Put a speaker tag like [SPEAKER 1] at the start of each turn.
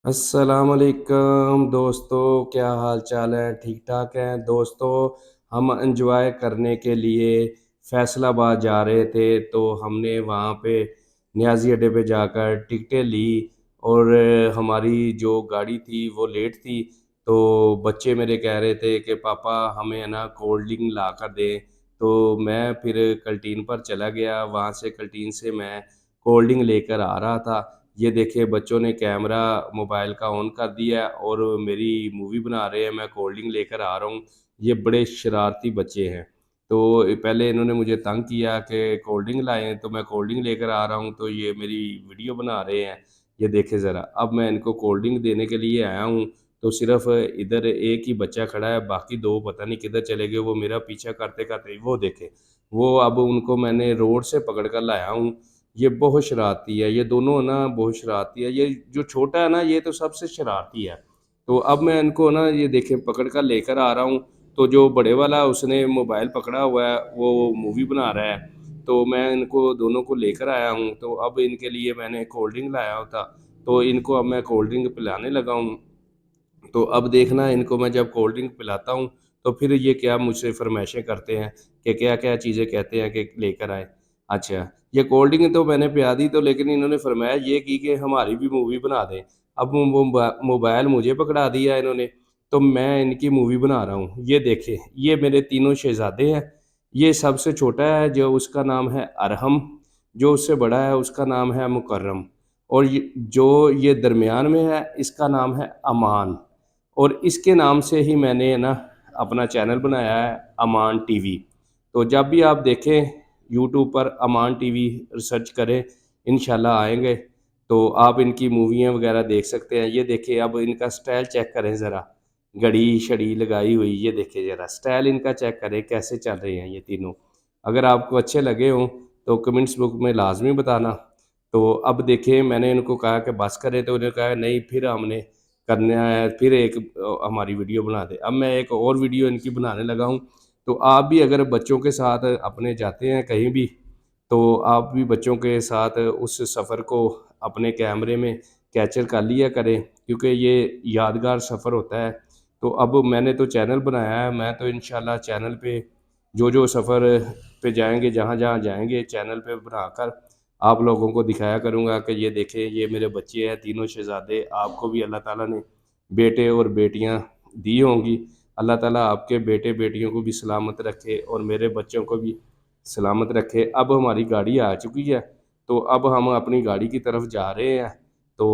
[SPEAKER 1] अस्सलाम वालेकुम दोस्तों, क्या हाल चाल है? ठीक ठाक हैं दोस्तों। हम एंजॉय करने के लिए फैसलाबाद जा रहे थे, तो हमने वहाँ पे नियाज़ी अड्डे पे जाकर टिकटें ली। और हमारी जो गाड़ी थी वो लेट थी। तो बच्चे मेरे कह रहे थे कि पापा हमें है ना कोल्ड ड्रिंक ला कर दें। तो मैं फिर कैंटीन पर चला गया, वहाँ से कैंटीन से मैं कोल्ड ड्रिंक लेकर आ रहा था। ये देखिए बच्चों ने कैमरा मोबाइल का ऑन कर दिया है और मेरी मूवी बना रहे हैं, मैं कोल्ड ड्रिंक लेकर आ रहा हूँ। ये बड़े शरारती बच्चे हैं। तो पहले इन्होंने मुझे तंग किया कि कोल्ड ड्रिंक लाएँ, तो मैं कोल्ड ड्रिंक लेकर आ रहा हूँ, तो ये मेरी वीडियो बना रहे हैं। ये देखें ज़रा, अब मैं इनको कोल्ड ड्रिंक देने के लिए आया हूँ, तो सिर्फ़ इधर एक ही बच्चा खड़ा है, बाकी 2 पता नहीं किधर चले गए, वो मेरा पीछा करते-करते वो देखें। वो अब उनको मैंने रोड से पकड़ कर लाया हूँ। ये बहुत शरारती है, ये दोनों ना बहुत शरारती है। ये जो छोटा है ना, ये तो सबसे शरारती है। तो अब मैं इनको ना ये देखें पकड़ कर लेकर आ रहा हूँ, तो जो बड़े वाला है उसने मोबाइल पकड़ा हुआ है, वो मूवी बना रहा है। तो मैं इनको दोनों को लेकर आया हूँ, तो अब इनके लिए मैंने कोल्ड ड्रिंक लाया था, तो इनको अब मैं कोल्ड ड्रिंक पिलाने लगा हूँ। तो अब देखना इनको मैं जब कोल्ड ड्रिंक पिलाता हूँ, तो फिर ये क्या मुझसे फ़रमाइशें करते हैं कि क्या-क्या चीज़ें कहते हैं कि लेकर आएँ। अच्छा, ये कोल्ड ड्रिंक तो मैंने पिला दी, तो लेकिन इन्होंने फ़रमाइश ये की कि हमारी भी मूवी बना दें। अब मोबाइल मुझे पकड़ा दिया इन्होंने, तो मैं इनकी मूवी बना रहा हूँ। ये देखें, ये मेरे तीनों शहज़ादे हैं। ये सबसे छोटा है जो उसका नाम है अरहम, जो उससे बड़ा है उसका नाम है मुकर्रम, और ये दरमियान में है इसका नाम है अमान। और इसके नाम से ही मैंने ना अपना चैनल बनाया है, अमान टीवी। तो जब भी आप देखें यूट्यूब पर अमान टीवी सर्च करें, इंशाल्लाह आएँगे, तो आप इनकी मूवियाँ वगैरह देख सकते हैं। ये देखिए अब इनका स्टाइल चेक करें ज़रा, घड़ी-शड़ी लगाई हुई, ये देखिए ज़रा स्टाइल इनका चेक करें कैसे चल रहे हैं ये तीनों। अगर आपको अच्छे लगे हों, तो कमेंट्स बुक में लाज़मी बताना। तो अब देखिए मैंने इनको कहा कि बस करें, तो उन्होंने कहा नहीं, फिर हमने करना है, फिर एक हमारी वीडियो बना दे। अब मैं एक और वीडियो इनकी बनाने लगा हूँ। तो आप भी अगर बच्चों के साथ अपने जाते हैं कहीं भी, तो आप भी बच्चों के साथ उस सफ़र को अपने कैमरे में कैप्चर कर लिया करें, क्योंकि ये यादगार सफ़र होता है। तो अब मैंने तो चैनल बनाया है, मैं तो इंशाल्लाह चैनल पे जो सफ़र पे जाएँगे, जहाँ-जहाँ जाएँगे, चैनल पे बनाकर आप लोगों को दिखाया करूँगा कि ये देखें, ये मेरे बच्चे हैं तीनों शहज़ादे। आपको भी अल्लाह ताला ने बेटे और बेटियाँ दी होंगी। अल्लाह ताला आपके बेटे-बेटियों को भी सलामत रखे और मेरे बच्चों को भी सलामत रखे। अब हमारी गाड़ी आ चुकी है, तो अब हम अपनी गाड़ी की तरफ जा रहे हैं। तो